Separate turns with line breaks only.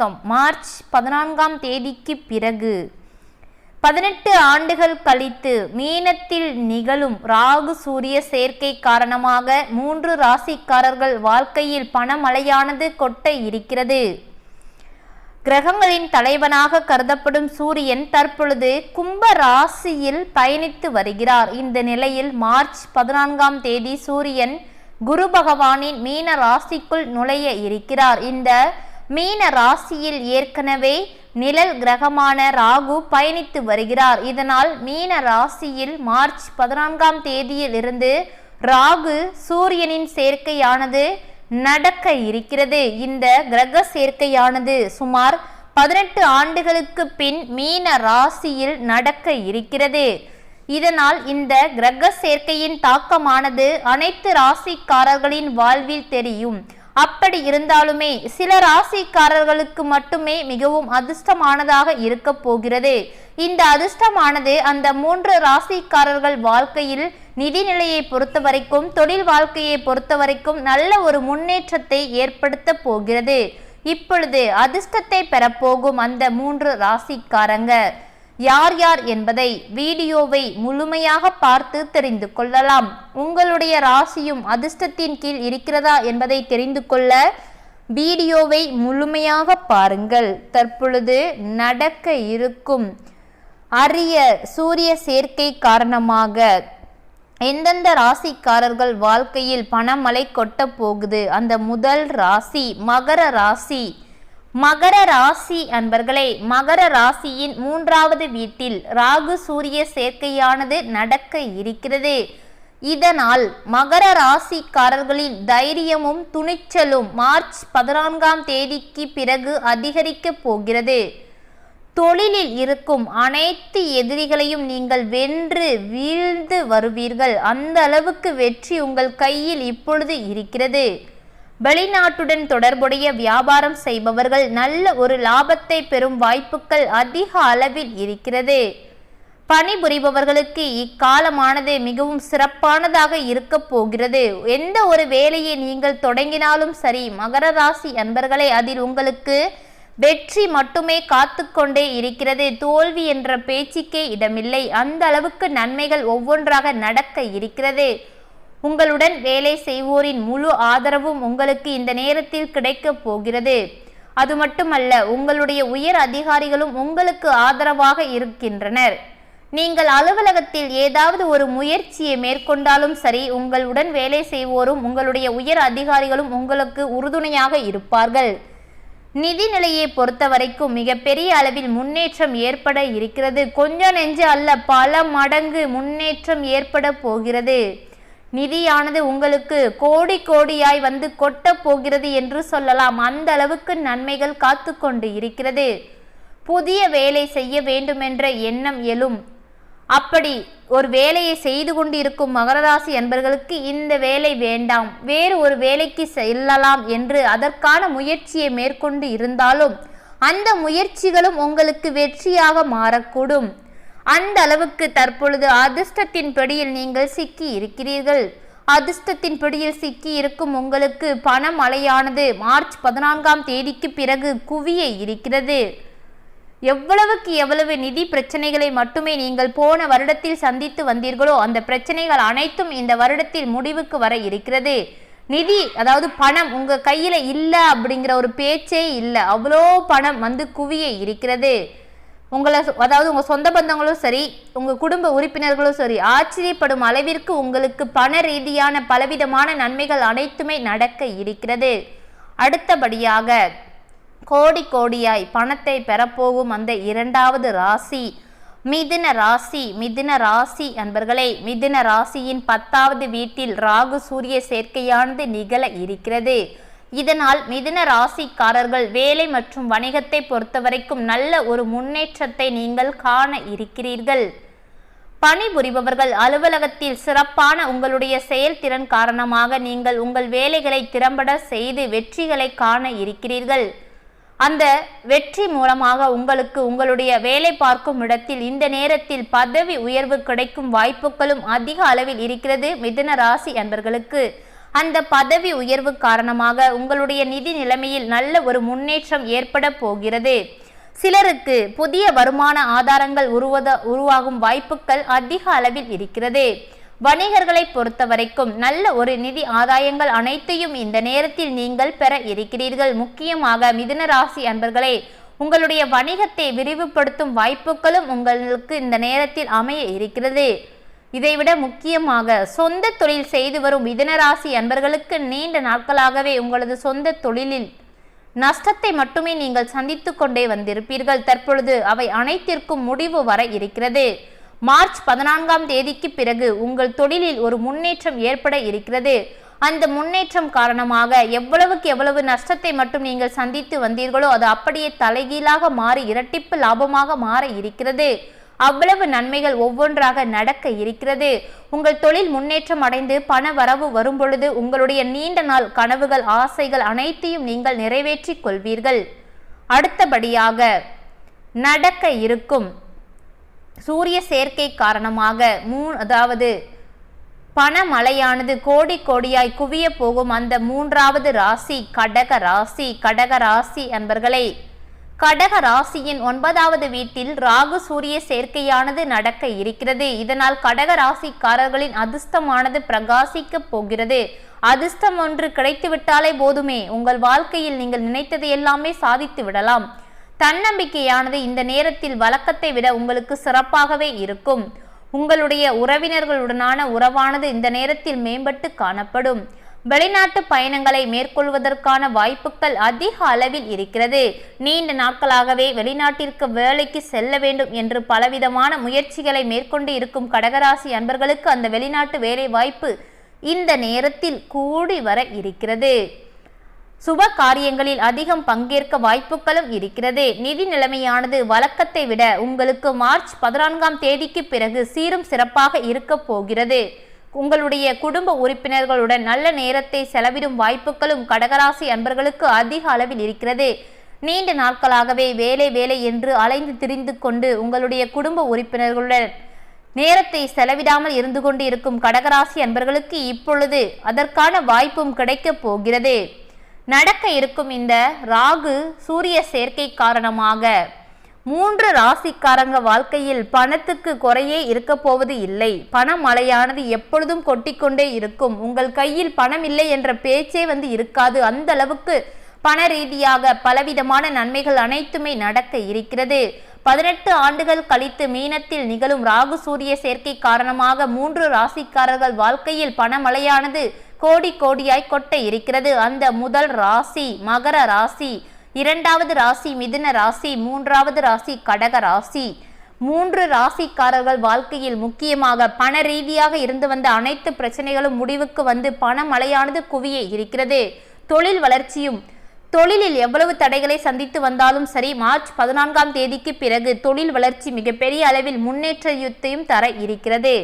வணக்கம். மார்ச் 14ஆம் தேதிக்கு பிறகு 18 ஆண்டுகள் கழித்து மீனத்தில் நிகழும் ராகு சூரிய சேர்க்கை காரணமாக 3 ராசிக்காரர்கள் வாழ்க்கையில் பணமழையானது கொட்ட இருக்கிறது. கிரகங்களின் தலைவனாக கருதப்படும் சூரியன் தற்பொழுது கும்ப ராசியில் பயணித்து வருகிறார். இந்த நிலையில் மார்ச் 14ஆம் தேதி சூரியன் குரு பகவானின் மீன ராசிக்குள் நுழைய இருக்கிறார். இந்த மீன ராசியில் ஏற்கனவே நிழல் கிரகமான ராகு பயணித்து வருகிறார். இதனால் மீன ராசியில் மார்ச் 14ஆம் தேதியில் இருந்து ராகு சூரியனின் சேர்க்கையானது நடக்க இருக்கிறது. இந்த கிரக சேர்க்கையானது சுமார் 18 ஆண்டுகளுக்கு பின் மீன ராசியில் நடக்க இருக்கிறது. இதனால் இந்த கிரக சேர்க்கையின் தாக்கமானது அனைத்து ராசிக்காரர்களின் வாழ்வில் தெரியும். அப்படி இருந்தாலுமே சில ராசிக்காரர்களுக்கு மட்டுமே மிகவும் அதிர்ஷ்டமானதாக இருக்க போகிறது. இந்த அதிர்ஷ்டமானது அந்த 3 ராசிக்காரர்கள் வாழ்க்கையில் நிதிநிலையை பொறுத்த வரைக்கும், தொழில் வாழ்க்கையை பொறுத்த வரைக்கும் நல்ல ஒரு முன்னேற்றத்தை ஏற்படுத்த போகிறது. இப்பொழுது அதிர்ஷ்டத்தை பெறப்போகும் அந்த 3 ராசிக்காரங்க யார் யார் என்பதை வீடியோவை முழுமையாக பார்த்து தெரிந்து கொள்ளலாம். உங்களுடைய ராசியும் அதிர்ஷ்டத்தின் கீழ் இருக்கிறதா என்பதை தெரிந்து கொள்ள வீடியோவை முழுமையாக பாருங்கள். தற்பொழுது நடக்க இருக்கும் அரிய சூரிய சேர்க்கை காரணமாக எந்தெந்த ராசிக்காரர்கள் வாழ்க்கையில் பணமழை கொட்ட போகுது? அந்த முதல் ராசி மகர ராசி. மகர ராசி அன்பர்களே, மகர ராசியின் 3வது வீட்டில் ராகு சூரிய சேர்க்கையானது நடக்க இருக்கிறது. இதனால் மகர ராசிக்காரர்களின் தைரியமும் துணிச்சலும் மார்ச் 14ஆம் தேதிக்கு பிறகு அதிகரிக்க போகிறது. தொழிலில் இருக்கும் அனைத்து எதிரிகளையும் நீங்கள் வென்று வீழ்ந்து வருவீர்கள். அந்த அளவுக்கு வெற்றி உங்கள் கையில் இப்பொழுது இருக்கிறது. வெளிநாட்டுடன் தொடர்புடைய வியாபாரம் செய்பவர்கள் நல்ல ஒரு லாபத்தை பெறும் வாய்ப்புகள் அதிக அளவில் இருக்கிறது. பணிபுரிபவர்களுக்கு இக்காலமானது மிகவும் சிறப்பானதாக இருக்க போகிறது. எந்த ஒரு வேலையை நீங்கள் தொடங்கினாலும் சரி மகர ராசி அன்பர்களே, அதில் உங்களுக்கு வெற்றி மட்டுமே காத்து கொண்டே இருக்கிறது. தோல்வி என்ற பேச்சுக்கே இடமில்லை. அந்த அளவுக்கு நன்மைகள் ஒவ்வொன்றாக நடக்க இருக்கிறது. உங்களுடன் வேலை செய்வோரின் முழு ஆதரவும் உங்களுக்கு இந்த நேரத்தில் கிடைக்க போகிறது. அது மட்டுமல்ல, உங்களுடைய உயர் அதிகாரிகளும் உங்களுக்கு ஆதரவாக இருக்கின்றனர். நீங்கள் அலுவலகத்தில் ஏதாவது ஒரு முயற்சியை மேற்கொண்டாலும் சரி, உங்களுடன் வேலை செய்வோரும் உங்களுடைய உயர் அதிகாரிகளும் உங்களுக்கு உறுதுணையாக இருப்பார்கள். நிதி நிலையை பொறுத்த வரைக்கும் மிகப்பெரிய அளவில் முன்னேற்றம் ஏற்பட இருக்கிறது. கொஞ்சம் நெஞ்சு அல்ல, பல மடங்கு முன்னேற்றம் ஏற்பட போகிறது. நிதியானது உங்களுக்கு கோடி கோடியாய் வந்து கொட்ட போகிறது என்று சொல்லலாம். அந்த அளவுக்கு நன்மைகள் காத்து கொண்டு இருக்கிறது. புதிய வேலை செய்ய வேண்டும் என்ற எண்ணம் எழும். அப்படி ஒரு வேலையை செய்து கொண்டு இருக்கும் மகர ராசி அன்பர்களுக்கு இந்த வேலை வேண்டாம், வேறு ஒரு வேலைக்கு செல்லலாம் என்று அதற்கான முயற்சியை மேற்கொண்டு இருந்தாலும் அந்த முயற்சிகளும் உங்களுக்கு வெற்றியாக மாறக்கூடும். அந்த அளவுக்கு தற்பொழுது அதிர்ஷ்டத்தின் பிடியில் நீங்கள் சிக்கி இருக்கிறீர்கள். அதிர்ஷ்டத்தின் பிடியில் சிக்கி இருக்கும் உங்களுக்கு பணமழையானது மார்ச் 14ஆம் தேதிக்கு பிறகு குவிய இருக்கிறது. எவ்வளவுக்கு எவ்வளவு நிதி பிரச்சனைகளை மட்டுமே நீங்கள் போன வருடத்தில் சந்தித்து வந்தீர்களோ அந்த பிரச்சனைகள் அனைத்தும் இந்த வருடத்தில் முடிவுக்கு வர இருக்கிறது. நிதி, அதாவது பணம் உங்க கையில இல்லை அப்படிங்கிற ஒரு பேச்சே இல்லை. அவ்வளோ பணம் வந்து குவிய இருக்கிறது. உங்களை, அதாவது உங்கள் சொந்த பந்தங்களும் சரி, உங்கள் குடும்ப உறுப்பினர்களும் சரி, ஆச்சரியப்படும் அளவிற்கு உங்களுக்கு பண ரீதியான பலவிதமான நன்மைகள் அனைத்துமே நடக்க இருக்கிறது. அடுத்தபடியாக கோடி கோடியாய் பணத்தை பெறப்போகும் அந்த 2வது ராசி மிதுன ராசி. மிதுன ராசி அன்பர்களே, மிதுன ராசியின் 10வது வீட்டில் ராகு சூரிய சேர்க்கையானது நிகழ இருக்கிறது. இதனால் மிதுன ராசிக்காரர்கள் வேலை மற்றும் வணிகத்தை பொறுத்தவரைக்கும் நல்ல ஒரு முன்னேற்றத்தை நீங்கள் காண இருக்கிறீர்கள். பணிபுரிபவர்கள் அலுவலகத்தில் சிறப்பான உங்களுடைய செயல்திறன் காரணமாக நீங்கள் உங்கள் வேலைகளை திறம்பட செய்து வெற்றிகளை காண இருக்கிறீர்கள். அந்த வெற்றி மூலமாக உங்களுக்கு உங்களுடைய வேலை பார்க்கும் இடத்தில் இந்த நேரத்தில் பதவி உயர்வு கிடைக்கும் வாய்ப்புகளும் அதிக அளவில் இருக்கிறது மிதுன ராசி அன்பர்களுக்கு. அந்த பதவி உயர்வு காரணமாக உங்களுடைய நிதி நிலைமையில் நல்ல ஒரு முன்னேற்றம் ஏற்பட போகிறது. சிலருக்கு புதிய வருமான ஆதாரங்கள் உருவாகும் வாய்ப்புகள் அதிக அளவில் இருக்கிறது. வணிகர்களை பொறுத்தவரைக்கும் நல்ல ஒரு நிதி ஆதாயங்கள் அனைத்தையும் இந்த நேரத்தில் நீங்கள் பெற இருக்கிறீர்கள். முக்கியமாக மிதுன ராசி அன்பர்களே, உங்களுடைய வணிகத்தை விரிவுபடுத்தும் வாய்ப்புகளும் உங்களுக்கு இந்த நேரத்தில் அமைய இருக்கிறது. இதைவிட முக்கியமாக சொந்த தொழில் செய்து வரும் மிதுன ராசி அன்பர்களுக்கு நீண்ட நாட்களாகவே உங்களது சொந்த தொழிலில் நஷ்டத்தை மட்டுமே நீங்கள் சந்தித்து கொண்டே வந்திருப்பீர்கள். தற்பொழுது அவை அனைத்திற்கும் முடிவு வர இருக்கிறது. மார்ச் 14ஆம் தேதிக்கு பிறகு உங்கள் தொழிலில் ஒரு முன்னேற்றம் ஏற்பட இருக்கிறது. அந்த முன்னேற்றம் காரணமாக எவ்வளவுக்கு எவ்வளவு நஷ்டத்தை மட்டும் நீங்கள் சந்தித்து வந்தீர்களோ அது அப்படியே தலைகீழாக மாறி இரட்டிப்பு லாபமாக மாற இருக்கிறது. அவ்வளவு நன்மைகள் ஒவ்வொன்றாக நடக்க இருக்கிறது. உங்கள் தொழில் முன்னேற்றம் அடைந்து பண வரவு வரும் பொழுது உங்களுடைய நீண்ட நாள் கனவுகள் ஆசைகள் அனைத்தையும் நீங்கள் நிறைவேற்றிக் கொள்வீர்கள். அடுத்தபடியாக நடக்க இருக்கும் சூரிய சேர்க்கை காரணமாக அதாவது பணமழையானது கோடி கோடியாய் குவிய போகும் அந்த 3வது ராசி கடக ராசி. கடக ராசி அன்பர்களே, கடக ராசியின் 9வது வீட்டில் ராகு சூரிய சேர்க்கையானது நடக்க இருக்கிறது. இதனால் கடக ராசிக்காரர்களின் அதிர்ஷ்டமானது பிரகாசிக்க போகிறது. அதிர்ஷ்டம் ஒன்று கிடைத்துவிட்டாலே போதுமே, உங்கள் வாழ்க்கையில் நீங்கள் நினைத்ததை எல்லாமே சாதித்து விடலாம். தன்னம்பிக்கையானது இந்த நேரத்தில் வழக்கத்தை விட உங்களுக்கு சிறப்பாகவே இருக்கும். உங்களுடைய உறவினர்களுடனான உறவானது இந்த நேரத்தில் மேம்பட்டு காணப்படும். வெளிநாட்டு பயணங்களை மேற்கொள்வதற்கான வாய்ப்புகள் அதிக அளவில் இருக்கிறது. நீண்ட நாட்களாகவே வெளிநாட்டிற்கு வேலைக்கு செல்ல வேண்டும் என்று பலவிதமான முயற்சிகளை மேற்கொண்டு இருக்கும் கடகராசி அன்பர்களுக்கு அந்த வெளிநாட்டு வேலை வாய்ப்பு இந்த நேரத்தில் கூடி வர இருக்கிறது. சுப காரியங்களில் அதிகம் பங்கேற்க வாய்ப்புகளும் இருக்கிறது. நிதி நிலைமையானது வழக்கத்தை விட உங்களுக்கு மார்ச் 14ஆம் தேதிக்கு பிறகு சீரும் சிறப்பாக இருக்க போகிறது. உங்களுடைய குடும்ப உறுப்பினர்களுடன் நல்ல நேரத்தை செலவிடும் வாய்ப்புகளும் கடகராசி அன்பர்களுக்கு அதிக அளவில் இருக்கிறது. நீண்ட நாட்களாகவே வேலை என்று அலைந்து திரிந்து கொண்டு உங்களுடைய குடும்ப உறுப்பினர்களுடன் நேரத்தை செலவிடாமல் இருந்து கொண்டு இருக்கும் கடகராசி அன்பர்களுக்கு இப்பொழுது அதற்கான வாய்ப்பும் கிடைக்க போகிறது. நடக்க இருக்கும் இந்த ராகு சூரிய சேர்க்கை காரணமாக 3 ராசிக்காரங்க வாழ்க்கையில் பணத்துக்கு குறையே இருக்க போவது இல்லை. பண மழையானது எப்பொழுதும் கொட்டிக்கொண்டே இருக்கும். உங்கள் கையில் பணம் இல்லை என்ற பேச்சே இருக்காது. அந்த அளவுக்கு பண ரீதியாக பலவிதமான நன்மைகள் அனைத்துமே நடக்க இருக்கிறது. 18 ஆண்டுகள் கழித்து மீனத்தில் நிகழும் ராகு சூரிய சேர்க்கை காரணமாக 3 ராசிக்காரர்கள் வாழ்க்கையில் பணமழையானது கோடி கோடியாய் கொட்ட இருக்கிறது. அந்த முதல் ராசி மகர ராசி, 2வது ராசி மிதுன ராசி, 3வது ராசி கடக ராசி. 3 ராசிக்காரர்கள் வாழ்க்கையில் முக்கியமாக பண ரீதியாக இருந்து வந்த அனைத்து பிரச்சனைகளும் முடிவுக்கு பணமழையானது குவிய இருக்கிறது. தொழில் வளர்ச்சியும் தொழிலில் எவ்வளவு தடைகளை சந்தித்து வந்தாலும் சரி, மார்ச் 14ஆம் தேதிக்கு பிறகு தொழில் வளர்ச்சி மிகப்பெரிய அளவில் முன்னேற்றத்தையும் தர இருக்கிறது.